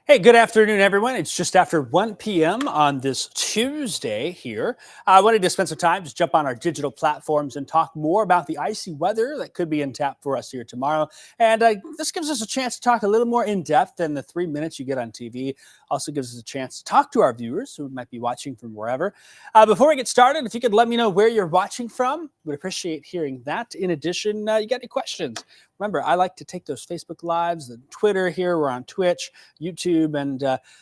Hey, good afternoon, everyone. It's just after 1 p.m. on this Tuesday here. I wanted to spend some time, just jump on our digital platforms and talk more about the icy weather that could be in tap for us here tomorrow. And this gives us a chance to talk a little more in depth than the 3 minutes you get on TV. Also gives us a chance to talk to our viewers who might be watching from wherever. Before we get started, if you could let me know where you're watching from, we'd appreciate hearing that. In addition, you got any questions? Remember, I like to take those Facebook Lives, the Twitter here, we're on Twitch, YouTube, and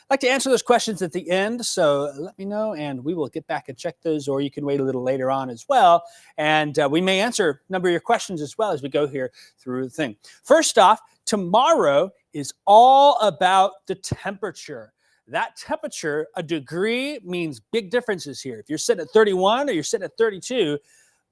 like to answer those questions at the end. So let me know, and we will get back and check those, or you can wait a little later on as well. And we may answer a number of your questions as well as we go here through the thing. First off, tomorrow is all about the temperature. That temperature, a degree means big differences here. If you're sitting at 31 or you're sitting at 32,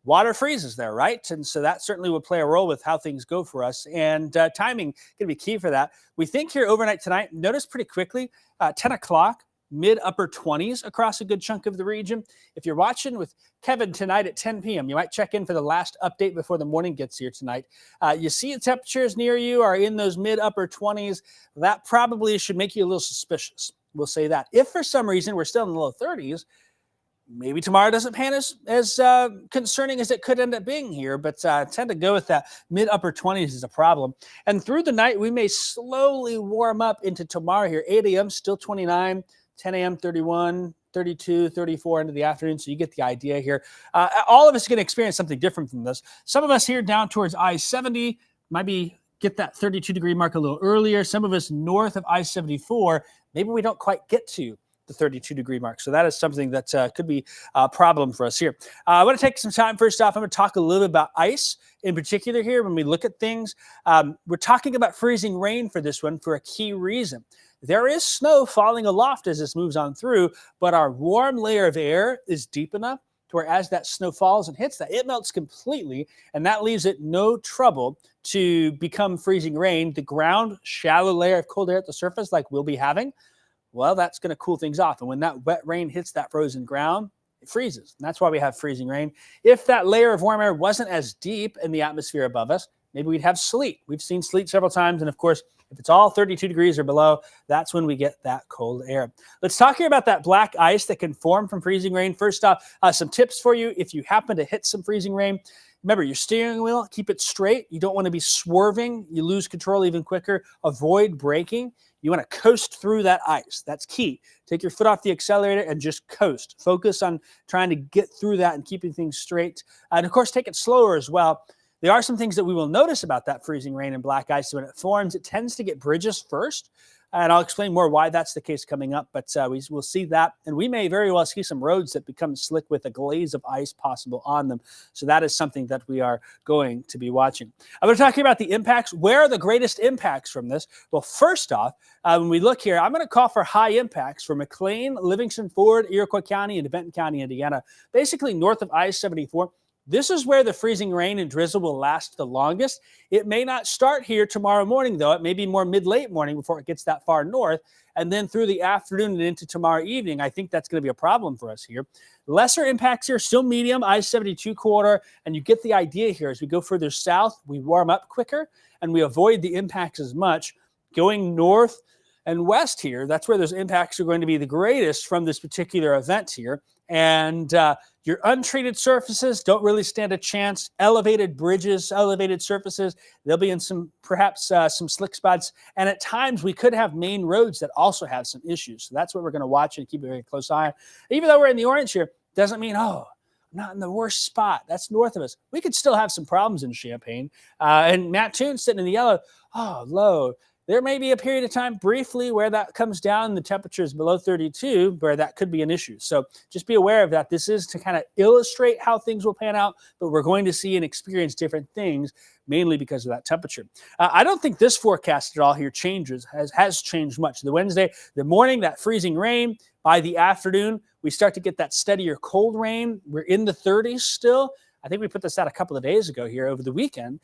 water freezes there, right? And so that certainly would play a role with how things go for us. And timing going to be key for that. We think here overnight tonight, notice pretty quickly, 10 o'clock, mid-upper 20s across a good chunk of the region. If you're watching with Kevin tonight at 10 p.m., you might check in for the last update before the morning gets here tonight. You see the temperatures near you are in those mid-upper 20s. That probably should make you a little suspicious. We'll say that. If for some reason we're still in the low 30s, maybe tomorrow doesn't pan as concerning as it could end up being here, but I tend to go with that mid-upper 20s is a problem. And through the night, we may slowly warm up into tomorrow here. 8 a.m. still 29, 10 a.m. 31, 32, 34 into the afternoon, so you get the idea here. All of us are going to experience something different from this. Some of us here down towards I-70 might be get that 32-degree mark a little earlier. Some of us north of I-74, maybe we don't quite get to the 32-degree mark. So that is something that could be a problem for us here. I want to take some time. First off, I'm going to talk a little bit about ice in particular here. When we look at things, we're talking about freezing rain for this one for a key reason. There is snow falling aloft as this moves on through, but our warm layer of air is deep enough to where as that snow falls and hits that, it melts completely, and that leaves it no trouble to become freezing rain. The ground, shallow layer of cold air at the surface like we'll be having, well, that's going to cool things off. And when that wet rain hits that frozen ground, it freezes. And that's why we have freezing rain. If that layer of warm air wasn't as deep in the atmosphere above us, maybe we'd have sleet. We've seen sleet several times. And of course, if it's all 32 degrees or below, that's when we get that cold air. Let's talk here about that black ice that can form from freezing rain. First off, some tips for you. If you happen to hit some freezing rain, remember your steering wheel, keep it straight. You don't want to be swerving. You lose control even quicker. Avoid braking. You want to coast through that ice. That's key. Take your foot off the accelerator and just coast. Focus on trying to get through that and keeping things straight. And of course, take it slower as well. There are some things that we will notice about that freezing rain and black ice. When it forms, it tends to get bridges first. And I'll explain more why that's the case coming up, but we'll see that. And we may very well see some roads that become slick with a glaze of ice possible on them. So that is something that we are going to be watching. I'm going to talk here about the impacts. Where are the greatest impacts from this? Well, first off, when we look here, I'm going to call for high impacts for McLean, Livingston, Ford, Iroquois County, and Benton County, Indiana, basically north of I-74. This is where the freezing rain and drizzle will last the longest. It may not start here tomorrow morning, though. It may be more mid-late morning before it gets that far north. And then through the afternoon and into tomorrow evening, I think that's going to be a problem for us here. Lesser impacts here, still medium, I-72 corridor. And you get the idea here. As we go further south, we warm up quicker and we avoid the impacts as much. Going north and west here, that's where those impacts are going to be the greatest from this particular event here. And your untreated surfaces don't really stand a chance. Elevated bridges, elevated surfaces, they'll be in perhaps some slick spots. And at times we could have main roads that also have some issues. So that's what we're going to watch and keep a very close eye on. Even though we're in the orange here, doesn't mean, oh, I'm not in the worst spot. That's north of us. We could still have some problems in Champaign. And Matt Toon sitting in the yellow, oh, low. There may be a period of time briefly where that comes down, the temperature is below 32, where that could be an issue. So just be aware of that. This is to kind of illustrate how things will pan out, but we're going to see and experience different things, mainly because of that temperature. I don't think this forecast at all here has changed much. The Wednesday, the morning, that freezing rain. By the afternoon, we start to get that steadier cold rain. We're in the 30s still. I think we put this out a couple of days ago here over the weekend.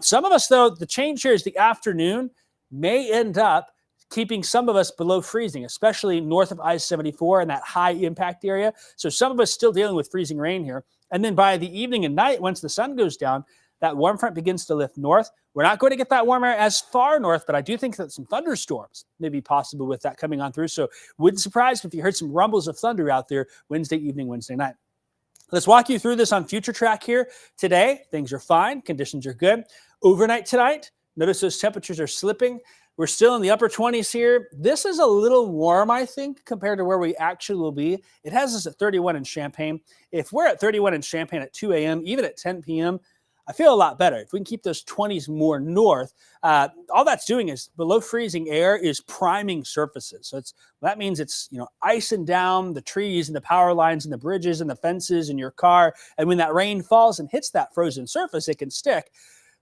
Some of us, though, the change here is the afternoon may end up keeping some of us below freezing, especially north of I-74 and that high impact area. So some of us still dealing with freezing rain here. And then by the evening and night, once the sun goes down, that warm front begins to lift north. We're not going to get that warm air as far north, but I do think that some thunderstorms may be possible with that coming on through. So wouldn't surprise if you heard some rumbles of thunder out there Wednesday evening, Wednesday night. Let's walk you through this on Futuretrack here. Today, things are fine. Conditions are good. Overnight tonight, notice those temperatures are slipping. We're still in the upper 20s here. This is a little warm, I think, compared to where we actually will be. It has us at 31 in Champaign. If we're at 31 in Champaign at 2 a.m., even at 10 p.m., I feel a lot better. If we can keep those 20s more north, all that's doing is below freezing air is priming surfaces. So that means it's icing down the trees and the power lines and the bridges and the fences in your car. And when that rain falls and hits that frozen surface, it can stick.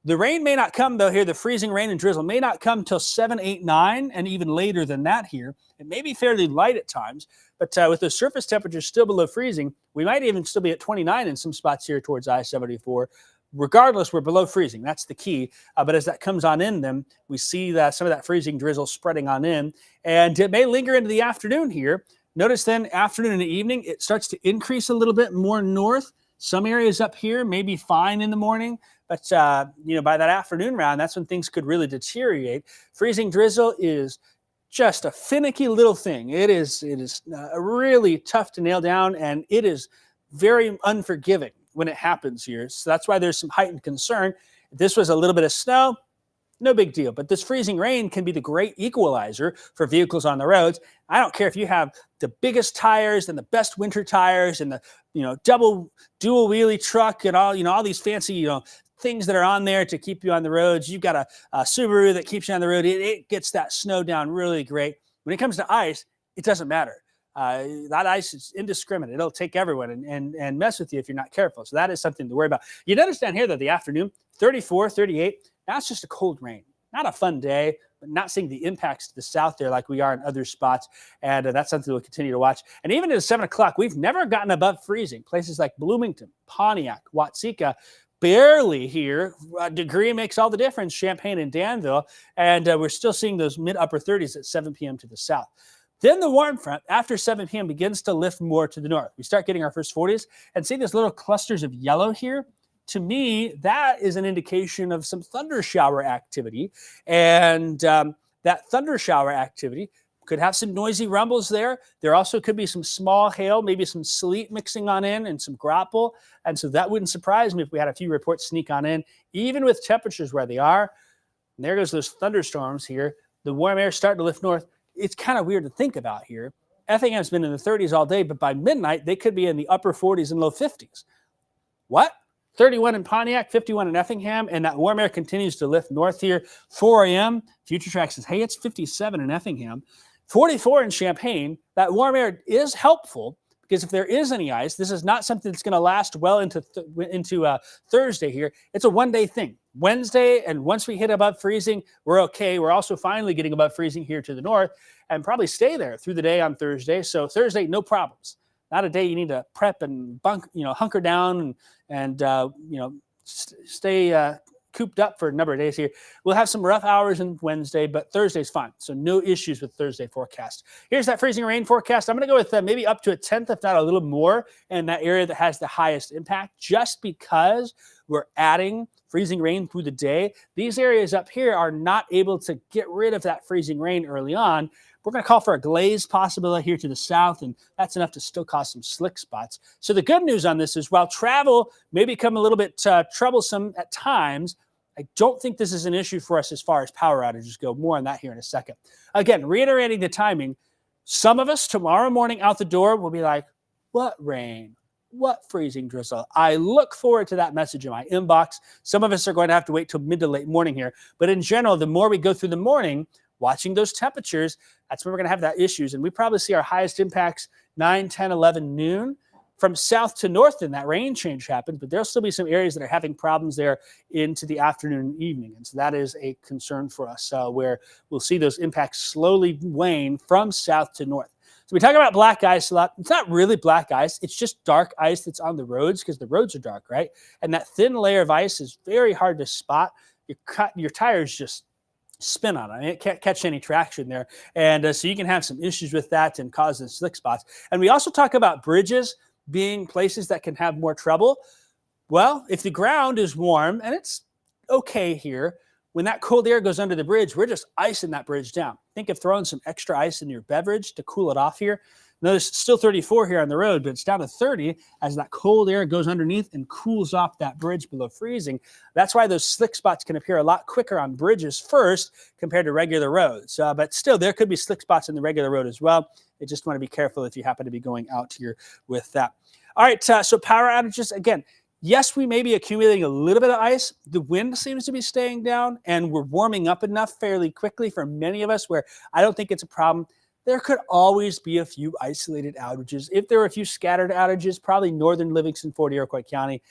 The rain may not come, though, here. The freezing rain and drizzle may not come till 7, 8, 9, and even later than that here. It may be fairly light at times, but with the surface temperatures still below freezing, we might even still be at 29 in some spots here towards I-74. Regardless, we're below freezing. That's the key. But as that comes on in, then we see that some of that freezing drizzle spreading on in, and it may linger into the afternoon here. Notice then afternoon and the evening, it starts to increase a little bit more north. Some areas up here may be fine in the morning, but by that afternoon round, that's when things could really deteriorate. Freezing drizzle is just a finicky little thing. It is really tough to nail down, and it is very unforgiving when it happens here. So that's why there's some heightened concern. If this was a little bit of snow, no big deal. But this freezing rain can be the great equalizer for vehicles on the roads. I don't care if you have the biggest tires and the best winter tires and the dual wheelie truck and all these fancy things that are on there to keep you on the roads. You've got a Subaru that keeps you on the road. It gets that snow down really great. When it comes to ice, it doesn't matter. That ice is indiscriminate. It'll take everyone and mess with you if you're not careful. So that is something to worry about. You'd understand here that the afternoon, 34, 38, that's just a cold rain. Not a fun day, but not seeing the impacts to the south there like we are in other spots. And that's something we'll continue to watch. And even at 7 o'clock, we've never gotten above freezing. Places like Bloomington, Pontiac, Watseka, barely here. A degree makes all the difference, Champaign and Danville. And we're still seeing those mid-upper 30s at 7 p.m. to the south. Then the warm front after 7 p.m. begins to lift more to the north. We start getting our first 40s and see these little clusters of yellow here. To me, that is an indication of some thunder shower activity. And that thunder shower activity could have some noisy rumbles there. There also could be some small hail, maybe some sleet mixing on in and some grapple. And so that wouldn't surprise me if we had a few reports sneak on in, even with temperatures where they are. And there goes those thunderstorms here. The warm air starting to lift north. It's kind of weird to think about here. Effingham's been in the 30s all day, but by midnight, they could be in the upper 40s and low 50s. What? 31 in Pontiac, 51 in Effingham, and that warm air continues to lift north here. 4 a.m., Futuretrack says, hey, it's 57 in Effingham. 44 in Champaign. That warm air is helpful because if there is any ice, this is not something that's going to last well into Thursday here. It's a one-day thing. Wednesday, and once we hit above freezing, we're okay. We're also finally getting above freezing here to the north and probably stay there through the day on Thursday. So Thursday, no problems. Not a day you need to prep and hunker down and stay cooped up for a number of days here. We'll have some rough hours on Wednesday, but Thursday's fine. So no issues with Thursday forecast. Here's that freezing rain forecast. I'm going to go with maybe up to a tenth, if not a little more, in that area that has the highest impact, just because we're adding freezing rain through the day. These areas up here are not able to get rid of that freezing rain early on. We're going to call for a glaze possibility here to the south, and that's enough to still cause some slick spots. So the good news on this is while travel may become a little bit troublesome at times, I don't think this is an issue for us as far as power outages go. More on that here in a second. Again, reiterating the timing, some of us tomorrow morning out the door will be like, what rain? What freezing drizzle? I look forward to that message in my inbox. Some of us are going to have to wait till mid to late morning here. But in general, the more we go through the morning, watching those temperatures, that's when we're going to have that issues. And we probably see our highest impacts 9, 10, 11, noon. From south to north, then that rain change happens, but there'll still be some areas that are having problems there into the afternoon and evening. And so that is a concern for us where we'll see those impacts slowly wane from south to north. So we talk about black ice a lot. It's not really black ice. It's just dark ice that's on the roads because the roads are dark, right? And that thin layer of ice is very hard to spot. Your tires just spin on it. I mean, it can't catch any traction there. And so you can have some issues with that and cause the slick spots. And we also talk about bridges being places that can have more trouble. Well, if the ground is warm, and it's okay here, when that cold air goes under the bridge, we're just icing that bridge down. Think of throwing some extra ice in your beverage to cool it off here. Notice it's still 34 here on the road, but it's down to 30 as that cold air goes underneath and cools off that bridge below freezing. That's why those slick spots can appear a lot quicker on bridges first compared to regular roads. But still, there could be slick spots in the regular road as well. You just want to be careful if you happen to be going out here with that. All right, so power outages, again, yes, we may be accumulating a little bit of ice. The wind seems to be staying down, and we're warming up enough fairly quickly for many of us where I don't think it's a problem. There could always be a few isolated outages. If there are a few scattered outages, probably northern Livingston, Fort Iroquois County.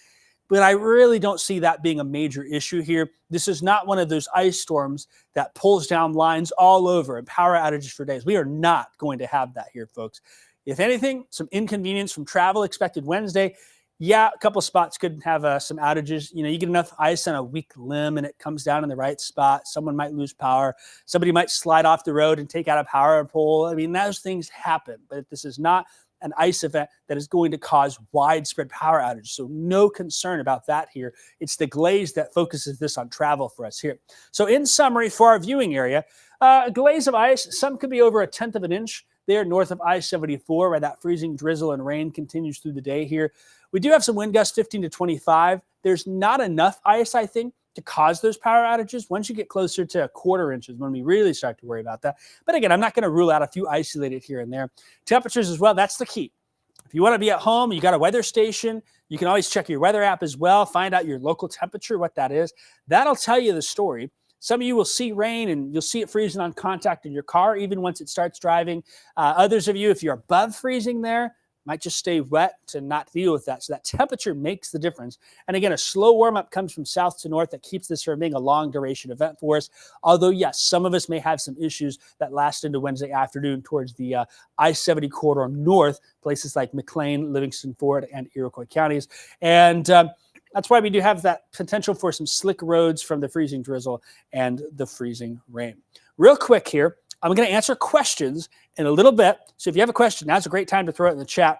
But I really don't see that being a major issue here. This is not one of those ice storms that pulls down lines all over and power outages for days. We are not going to have that here, folks. If anything, some inconvenience from travel expected Wednesday. Yeah, a couple of spots could have some outages. You know, you get enough ice on a weak limb and it comes down in the right spot. Someone might lose power. Somebody might slide off the road and take out a power pole. I mean, those things happen, but this is not an ice event that is going to cause widespread power outages. So no concern about that here. It's the glaze that focuses this on travel for us here. So in summary, for our viewing area, a glaze of ice, some could be over 1/10 of an inch there north of I-74 where that freezing drizzle and rain continues through the day here. We do have some wind gusts 15 to 25. There's not enough ice, I think, to cause those power outages. Once you get closer to 1/4 inches, when we really start to worry about that. But again, I'm not going to rule out a few isolated here and there. Temperatures as well, that's the key. If you want to be at home, you got a weather station, you can always check your weather app as well, find out your local temperature, what that is. That'll tell you the story. Some of you will see rain and you'll see it freezing on contact in your car, even once it starts driving. Others of you, if you're above freezing there, might just stay wet to not deal with that. So that temperature makes the difference. And again, a slow warm-up comes from south to north that keeps this from being a long duration event for us. Although, yes, some of us may have some issues that last into Wednesday afternoon towards the I-70 corridor north, places like McLean, Livingston, Ford, and Iroquois counties. And that's why we do have that potential for some slick roads from the freezing drizzle and the freezing rain. Real quick here, I'm going to answer questions in a little bit. So if you have a question, now's a great time to throw it in the chat.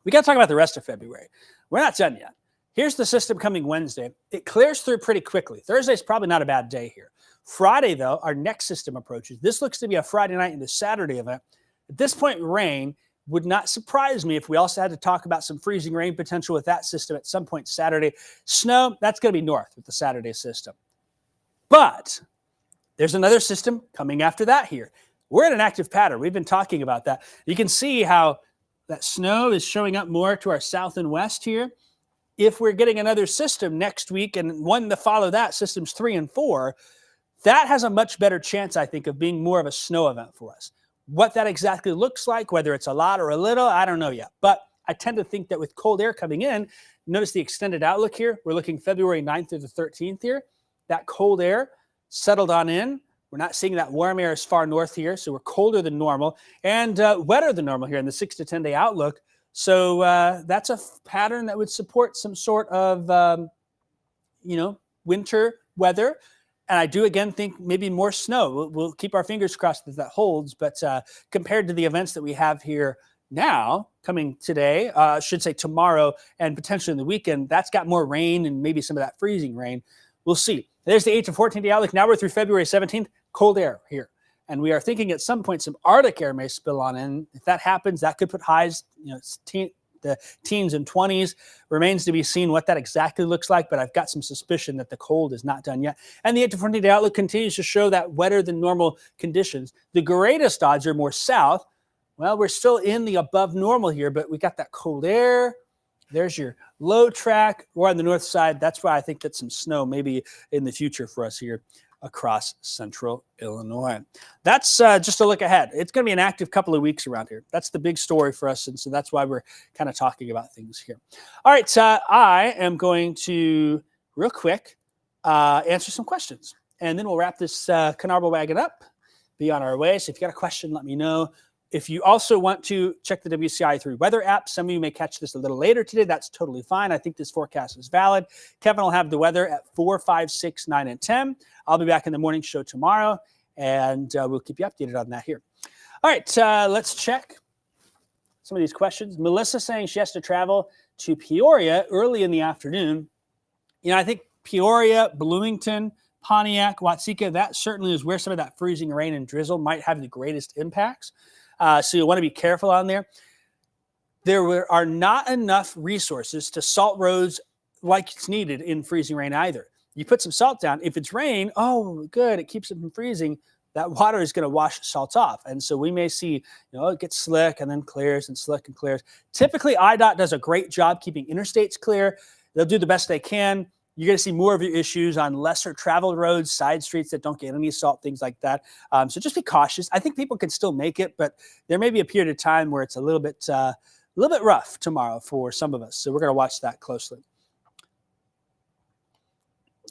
We got to talk about the rest of February. We're not done yet. Here's the system coming Wednesday. It clears through pretty quickly. Thursday's probably not a bad day here. Friday, though, our next system approaches. This looks to be a Friday night into Saturday event. At this point, rain would not surprise me if we also had to talk about some freezing rain potential with that system at some point Saturday. Snow, that's going to be north with the Saturday system. But there's another system coming after that here. We're in an active pattern. We've been talking about that. You can see how that snow is showing up more to our south and west here. If we're getting another system next week and one to follow that, systems 3 and 4, that has a much better chance, I think, of being more of a snow event for us. What that exactly looks like, whether it's a lot or a little, I don't know yet. But I tend to think that with cold air coming in, notice the extended outlook here. We're looking February 9th through the 13th here. That cold air settled on in. We're not seeing that warm air as far north here, so we're colder than normal and wetter than normal here in the 6 to 10 day outlook. So that's a pattern that would support some sort of, winter weather. And I do, again, think maybe more snow. We'll keep our fingers crossed that that holds. But compared to the events that we have here now, coming today, should say tomorrow, and potentially in the weekend, that's got more rain and maybe some of that freezing rain. We'll see. There's the 8 to 14 day outlook. Now we're through February 17th, cold air here. And we are thinking at some point some Arctic air may spill on in. If that happens, that could put highs, the teens and 20s. Remains to be seen what that exactly looks like, but I've got some suspicion that the cold is not done yet. And the 8 to 14 day outlook continues to show that wetter than normal conditions. The greatest odds are more south. Well, we're still in the above normal here, but we got that cold air. There's your low track. We're on the north side. That's why I think that some snow maybe in the future for us here across central Illinois. That's just a look ahead. It's going to be an active couple of weeks around here. That's the big story for us, and so that's why we're kind of talking about things here. All right, I am going to, real quick, answer some questions, and then we'll wrap this Canarble wagon up, be on our way. So if you got a question, let me know. If you also want to check the WCI3 weather app, some of you may catch this a little later today. That's totally fine. I think this forecast is valid. Kevin will have the weather at 4, 5, 6, 9, and 10. I'll be back in the morning show tomorrow, and we'll keep you updated on that here. All right, let's check some of these questions. Melissa saying she has to travel to Peoria early in the afternoon, I think Peoria, Bloomington, Pontiac, Watseka, that certainly is where some of that freezing rain and drizzle might have the greatest impacts. So you want to be careful on there. There are not enough resources to salt roads like it's needed in freezing rain either. You put some salt down. If it's rain, oh, good, it keeps it from freezing. That water is going to wash the salt off. And so we may see, it gets slick and then clears and slick and clears. Typically, IDOT does a great job keeping interstates clear. They'll do the best they can. You're going to see more of your issues on lesser traveled roads, side streets that don't get any salt, things like that. So just be cautious. I think people can still make it, but there may be a period of time where it's a little bit rough tomorrow for some of us. So we're going to watch that closely.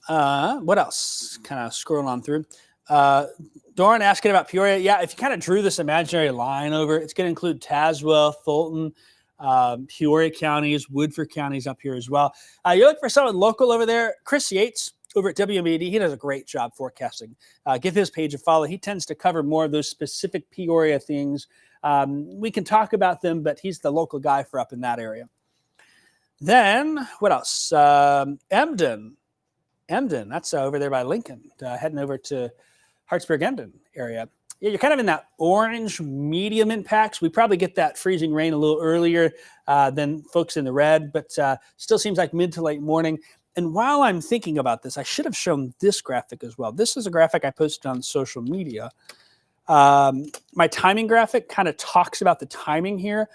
What else? Kind of scrolling on through. Doran asking about Peoria. Yeah, if you kind of drew this imaginary line over, it's going to include Tazewell, Fulton, Peoria counties, Woodford counties up here as well. You're looking for someone local over there. Chris Yates over at WMAD, he does a great job forecasting. Give his page a follow. He tends to cover more of those specific Peoria things. We can talk about them, but he's the local guy for up in that area. Then, what else? Emden, that's over there by Lincoln, heading over to Hartsburg-Emden area. Yeah, you're kind of in that orange medium impacts. We probably get that freezing rain a little earlier than folks in the red, but still seems like mid to late morning. And while I'm thinking about this, I should have shown this graphic as well. This is a graphic I posted on social media. My timing graphic kind of talks about the timing here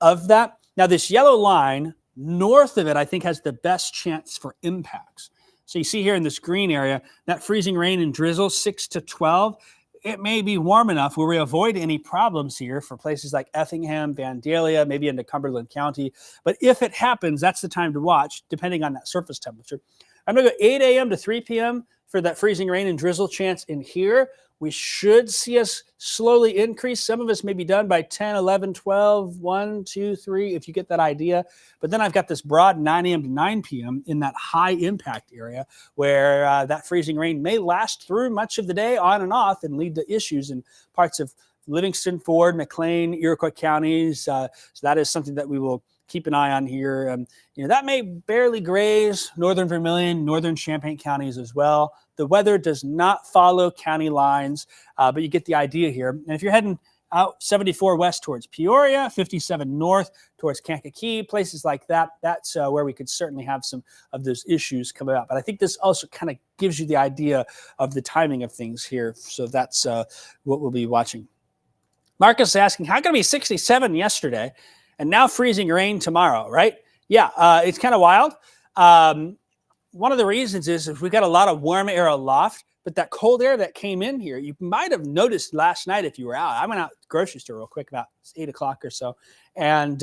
of that. Now, this yellow line north of it, I think, has the best chance for impacts. So you see here in this green area, that freezing rain and drizzle, 6 to 12, it may be warm enough where we avoid any problems here for places like Effingham, Vandalia, maybe into Cumberland County. But if it happens, that's the time to watch, depending on that surface temperature. I'm going to go 8 a.m. to 3 p.m. for that freezing rain and drizzle chance in here. We should see us slowly increase. Some of us may be done by 10, 11, 12, 1, 2, 3, if you get that idea. But then I've got this broad 9 a.m. to 9 p.m. in that high impact area where that freezing rain may last through much of the day on and off and lead to issues in parts of Livingston, Ford, McLean, Iroquois counties. So that is something that we will keep an eye on here. That may barely graze northern Vermilion, northern Champaign counties as well. The weather does not follow county lines, but you get the idea here. And if you're heading out 74 west towards Peoria, 57 north towards Kankakee, places like that, that's where we could certainly have some of those issues come about. But I think this also kind of gives you the idea of the timing of things here. So that's what we'll be watching. Marcus is asking, how can it be 67 yesterday and now freezing rain tomorrow, right? Yeah, it's kind of wild. One of the reasons is we've got a lot of warm air aloft, but that cold air that came in here, you might have noticed last night if you were out. I went out to the grocery store real quick about 8 o'clock or so, and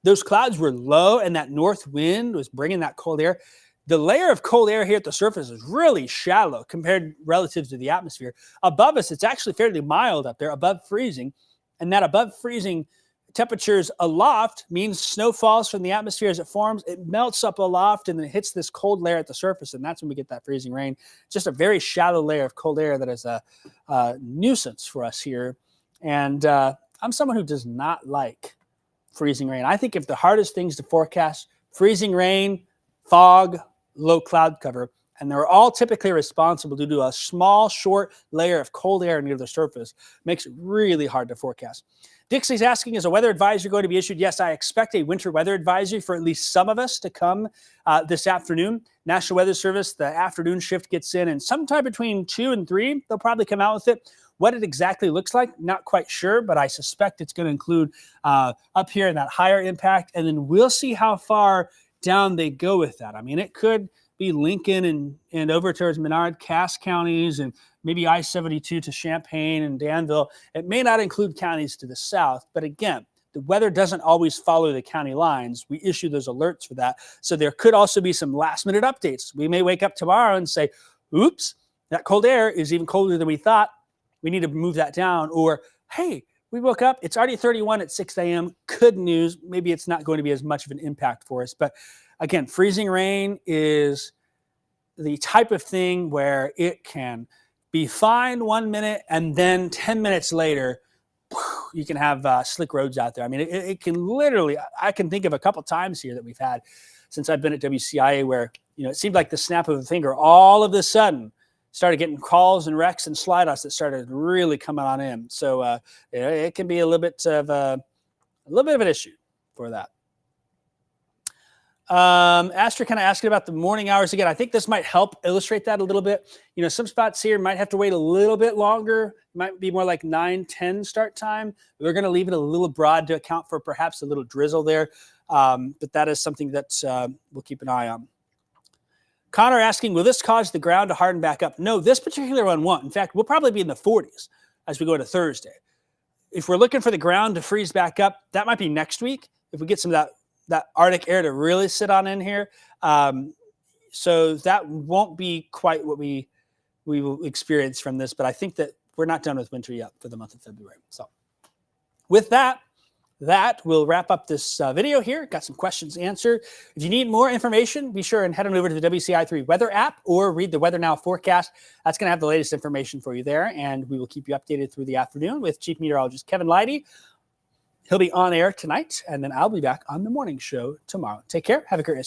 those clouds were low, and that north wind was bringing that cold air. The layer of cold air here at the surface is really shallow compared relative to the atmosphere. Above us, it's actually fairly mild up there, above freezing, and that above freezing temperatures aloft means snow falls from the atmosphere as it forms. It melts up aloft and then it hits this cold layer at the surface, and that's when we get that freezing rain. Just a very shallow layer of cold air that is a nuisance for us here. And I'm someone who does not like freezing rain. I think if the hardest things to forecast, freezing rain, fog, low cloud cover, and they're all typically responsible due to a small, short layer of cold air near the surface, makes it really hard to forecast. Dixie's asking, is a weather advisory going to be issued? Yes, I expect a winter weather advisory for at least some of us to come this afternoon. National Weather Service, the afternoon shift gets in, and sometime between 2 and 3, they'll probably come out with it. What it exactly looks like, not quite sure, but I suspect it's going to include up here in that higher impact, and then we'll see how far down they go with that. I mean, it could be Lincoln and over towards Menard, Cass counties, and maybe I-72 to Champaign and Danville. It may not include counties to the south, but again, the weather doesn't always follow the county lines. We issue those alerts for that. So there could also be some last-minute updates. We may wake up tomorrow and say, oops, that cold air is even colder than we thought. We need to move that down. Or, hey, we woke up, it's already 31 at 6 a.m. Good news. Maybe it's not going to be as much of an impact for us. But again, freezing rain is the type of thing where it can be fine 1 minute and then 10 minutes later, you can have slick roads out there. I mean, it can literally, I can think of a couple times here that we've had since I've been at WCIA where, it seemed like the snap of a finger, all of a sudden started getting calls and wrecks and slide offs that started really coming on in. So it can be a little bit of an issue for that. Aster kind of asking about the morning hours again. I think this might help illustrate that a little bit. Some spots here might have to wait a little bit longer. Might be more like 9-10 start time. We're going to leave it a little broad to account for perhaps a little drizzle there. But that is something that we'll keep an eye on. Connor asking, will this cause the ground to harden back up? No, this particular one won't. In fact, we'll probably be in the 40s as we go to Thursday. If we're looking for the ground to freeze back up, that might be next week. If we get some of that Arctic air to really sit on in here. So that won't be quite what we will experience from this, but I think that we're not done with winter yet for the month of February. So with that will wrap up this video here. Got some questions answered. If you need more information, be sure and head on over to the WCI3 weather app or read the Weather Now forecast. That's going to have the latest information for you there, and we will keep you updated through the afternoon with Chief Meteorologist Kevin Leidy. He'll be on air tonight, and then I'll be back on the morning show tomorrow. Take care. Have a great rest.